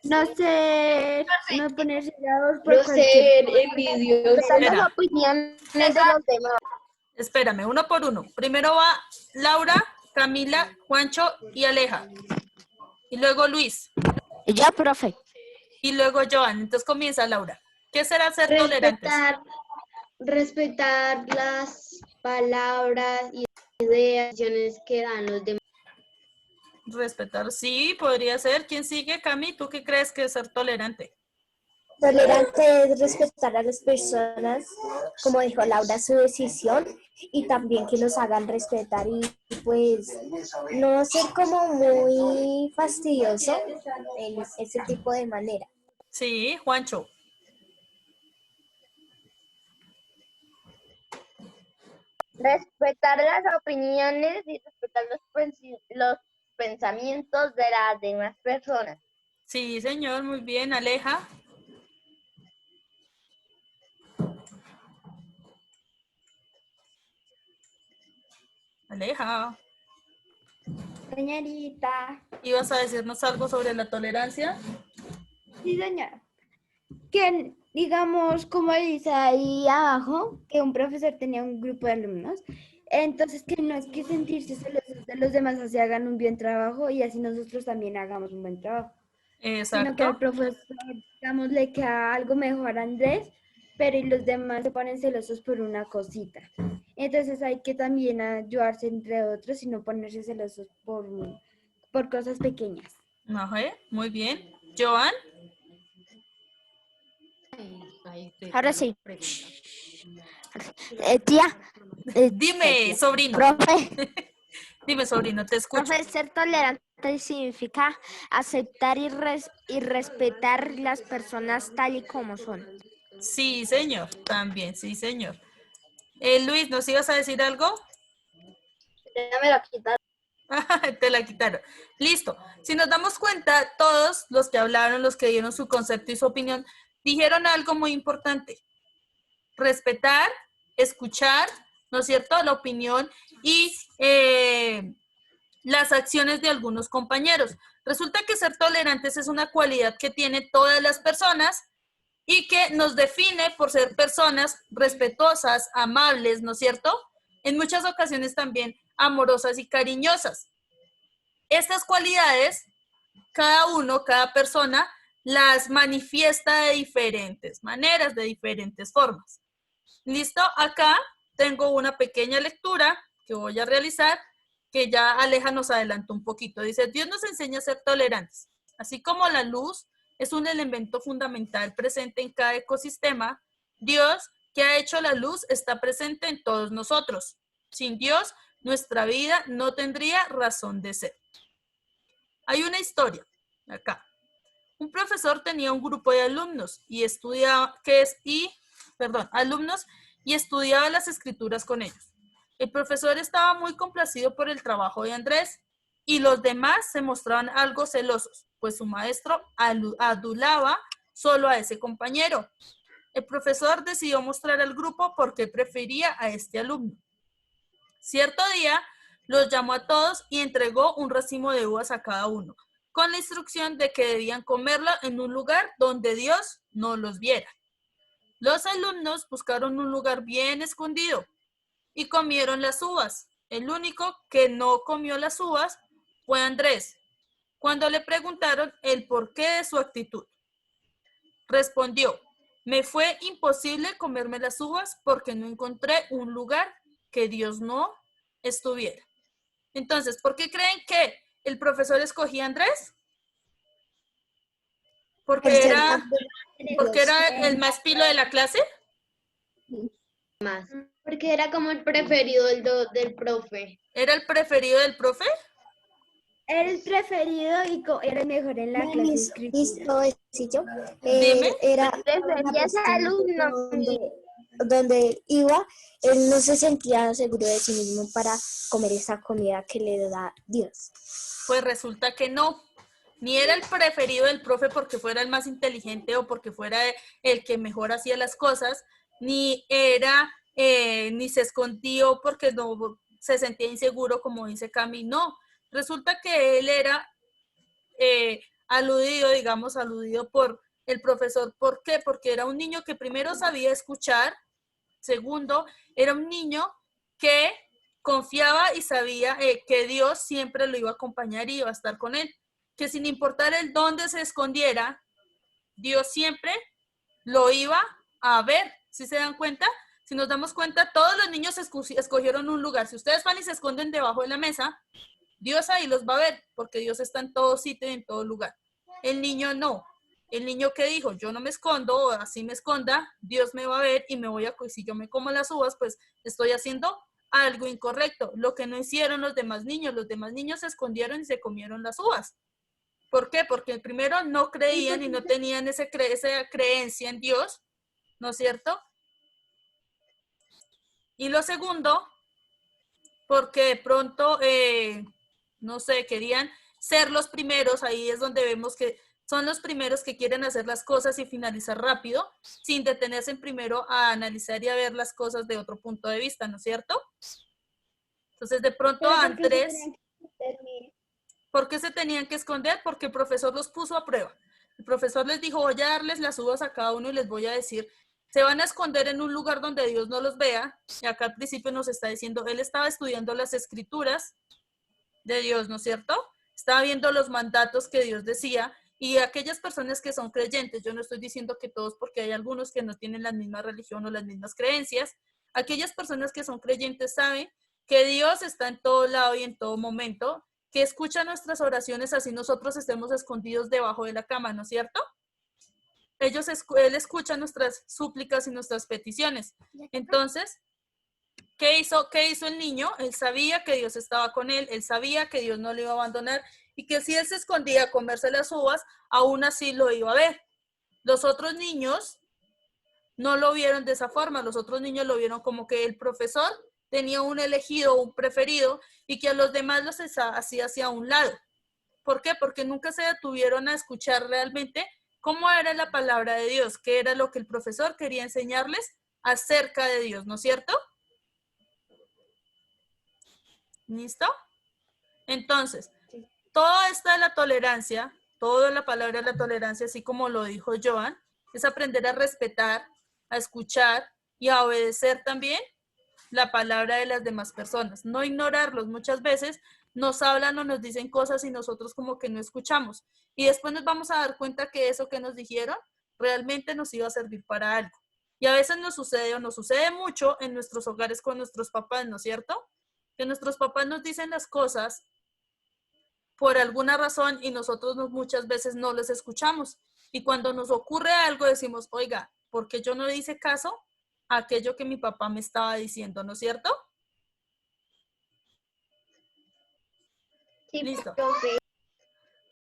no ponerse bravos por No cualquier ser cosa. envidioso. Espera. Las opiniones de los demás. Espérame, uno por uno. Primero va Laura, Camila, Juancho y Aleja. Y luego Luis. Ya, profe. Y luego Joan. Entonces comienza Laura. ¿Qué será ser tolerantes? Respetar las palabras y ideas que dan los demás. Respetar, sí, podría ser. ¿Quién sigue, Cami? ¿Tú qué crees que es ser tolerante? Tolerante es respetar a las personas, como dijo Laura, su decisión y también que los hagan respetar y pues no ser como muy fastidioso en ese tipo de manera. Sí, Juancho. Respetar las opiniones y respetar los pensamientos de las demás personas. Sí, señor, muy bien. Aleja. Aleja. Señorita. ¿Ibas a decirnos algo sobre la tolerancia? Sí, señora. Que digamos, como dice ahí abajo, que un profesor tenía un grupo de alumnos, entonces que no es que sentirse celosos de los demás así hagan un buen trabajo y así nosotros también hagamos un buen trabajo. Sino que al Exacto. profesor, digamos, le queda algo mejor a Andrés, pero y los demás se ponen celosos por una cosita. Entonces hay que también ayudarse entre otros y no ponerse celosos por cosas pequeñas. Ajá, muy bien. Joan. Ahora sí. Tía. Dime, sobrino. Profe. Dime, sobrino, te escucho. Profe, ser tolerante significa aceptar y respetar las personas tal y como son. Sí, señor. También, sí, señor. Luis, ¿nos ibas a decir algo? Ya me lo quitaron. Te la quitaron. Listo. Si nos damos cuenta, todos los que hablaron, los que dieron su concepto y su opinión, dijeron algo muy importante. Respetar, escuchar, ¿no es cierto?, la opinión y las acciones de algunos compañeros. Resulta que ser tolerantes es una cualidad que tienen todas las personas y que nos define por ser personas respetuosas, amables, ¿no es cierto? En muchas ocasiones también amorosas y cariñosas. Estas cualidades, cada persona, las manifiesta de diferentes maneras, de diferentes formas. ¿Listo? Acá tengo una pequeña lectura que voy a realizar, que ya Aleja nos adelantó un poquito. Dice, Dios nos enseña a ser tolerantes. Así como la luz es un elemento fundamental presente en cada ecosistema, Dios, que ha hecho la luz, está presente en todos nosotros. Sin Dios, nuestra vida no tendría razón de ser. Hay una historia acá. Un profesor tenía un grupo de alumnos y alumnos y estudiaba las escrituras con ellos. El profesor estaba muy complacido por el trabajo de Andrés y los demás se mostraban algo celosos, pues su maestro adulaba solo a ese compañero. El profesor decidió mostrar al grupo por qué prefería a este alumno. Cierto día los llamó a todos y entregó un racimo de uvas a cada uno, con la instrucción de que debían comerla en un lugar donde Dios no los viera. Los alumnos buscaron un lugar bien escondido y comieron las uvas. El único que no comió las uvas fue Andrés, cuando le preguntaron el porqué de su actitud. Respondió, me fue imposible comerme las uvas porque no encontré un lugar que Dios no estuviera. Entonces, ¿por qué creen que el profesor escogía a Andrés? Porque era el más pilo de la clase. Más. Porque era como el preferido del profe. ¿Era el preferido del profe? Era el preferido y era el mejor en la clase de escritura. Dime. Era Prefería ese alumno. donde iba, él no se sentía seguro de sí mismo para comer esa comida que le da Dios. Pues resulta que no. Ni era el preferido del profe porque fuera el más inteligente o porque fuera el que mejor hacía las cosas, ni era, ni se escondió porque no se sentía inseguro, como dice Cami, no. Resulta que él era aludido, digamos, aludido por el profesor. ¿Por qué? Porque era un niño que primero sabía escuchar, segundo, era un niño que confiaba y sabía que Dios siempre lo iba a acompañar y iba a estar con él, que sin importar el dónde se escondiera, Dios siempre lo iba a ver. ¿Sí se dan cuenta? Si nos damos cuenta, todos los niños escogieron un lugar. Si ustedes van y se esconden debajo de la mesa, Dios ahí los va a ver, porque Dios está en todo sitio y en todo lugar. El niño no. El niño que dijo, yo no me escondo, o así me esconda, Dios me va a ver y me voy a, si yo me como las uvas, pues estoy haciendo algo incorrecto. Lo que no hicieron los demás niños se escondieron y se comieron las uvas. ¿Por qué? Porque primero no creían y no tenían esa creencia en Dios, ¿no es cierto? Y lo segundo, porque de pronto, no sé, querían ser los primeros, ahí es donde vemos que son los primeros que quieren hacer las cosas y finalizar rápido, sin detenerse primero a analizar y a ver las cosas de otro punto de vista, ¿no es cierto? Entonces, de pronto Andrés, ¿por qué se tenían que esconder? Porque el profesor los puso a prueba. El profesor les dijo, voy a darles las uvas a cada uno y les voy a decir, se van a esconder en un lugar donde Dios no los vea. Y acá al principio nos está diciendo, él estaba estudiando las escrituras de Dios, ¿no es cierto? Estaba viendo los mandatos que Dios decía y aquellas personas que son creyentes, yo no estoy diciendo que todos, porque hay algunos que no tienen la misma religión o las mismas creencias, aquellas personas que son creyentes saben que Dios está en todo lado y en todo momento, que escucha nuestras oraciones así nosotros estemos escondidos debajo de la cama, ¿no es cierto? Él escucha nuestras súplicas y nuestras peticiones. Entonces, ¿qué hizo el niño? Él sabía que Dios estaba con él, él sabía que Dios no le iba a abandonar y que si él se escondía a comerse las uvas, aún así lo iba a ver. Los otros niños no lo vieron de esa forma, los otros niños lo vieron como que el profesor tenía un elegido, un preferido y que a los demás los hacía hacia un lado. ¿Por qué? Porque nunca se detuvieron a escuchar realmente cómo era la palabra de Dios, qué era lo que el profesor quería enseñarles acerca de Dios, ¿no es cierto? ¿Listo? Entonces, toda esta de la tolerancia, toda la palabra de la tolerancia, así como lo dijo Joan, es aprender a respetar, a escuchar y a obedecer también la palabra de las demás personas. No ignorarlos. Muchas veces nos hablan o nos dicen cosas y nosotros como que no escuchamos. Y después nos vamos a dar cuenta que eso que nos dijeron realmente nos iba a servir para algo. Y a veces nos sucede o nos sucede mucho en nuestros hogares con nuestros papás, ¿no es cierto? Que nuestros papás nos dicen las cosas por alguna razón y nosotros muchas veces no les escuchamos. Y cuando nos ocurre algo decimos, oiga, ¿por qué yo no le hice caso a aquello que mi papá me estaba diciendo, ¿no es cierto? Sí, Listo. profe.